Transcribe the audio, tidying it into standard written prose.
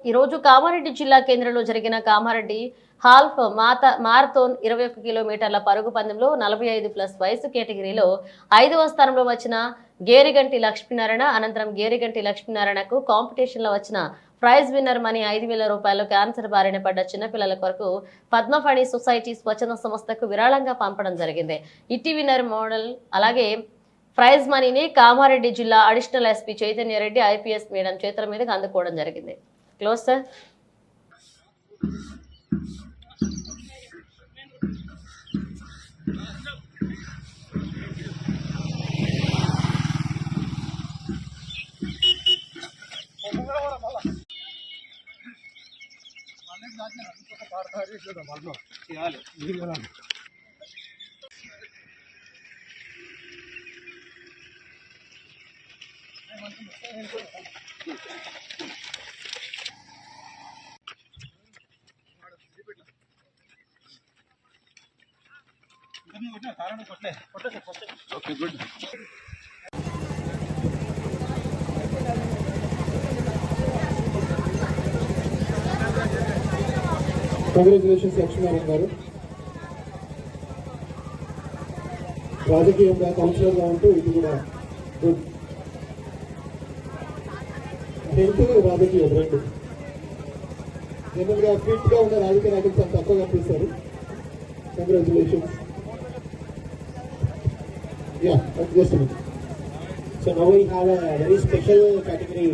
ఈరోజు కామారెడ్డి జిల్లా కేంద్రంలో జరిగిన కామారెడ్డి హాల్ఫ్ మారథాన్ 21 కిలోమీటర్ల పరుగు పందెంలో 45+ వయసు కేటగిరీలో 5వ స్థానంలో వచ్చిన గేరిగంటి లక్ష్మీనారాయణ అనంతరం గేరిగంటి లక్ష్మీనారాయణకు కాంపిటీషన్లో వచ్చిన ప్రైజ్ విన్నర్ మనీ 5,000 రూపాయలు క్యాన్సర్ బారిన పడ్డ చిన్నపిల్లల కొరకు పద్మఫణి సొసైటీ స్వచ్ఛంద సంస్థకు విరాళంగా పంపడం జరిగింది. ఇట్టి విన్నర్ మోడల్ అలాగే ప్రైజ్ మనీని కామారెడ్డి జిల్లా additional SP Chaitanya Reddy IPS madam చేతుల మీదుగా అందుకోవడం జరిగింది. Close sir. Okay, good. Congratulations Lakshminarayana గారు. రాజకీయంగా కౌన్సిలర్గా ఉంటూ ఇది కూడా గుడ్. హెల్త్ రాజకీయం రెండు జనరల్గా ఫిట్గా ఉన్న రాజకీయ నాయకులు చాలా తక్కువ కనిపిస్తారు. Congratulations. Yeah, just a minute. So now we have a very special category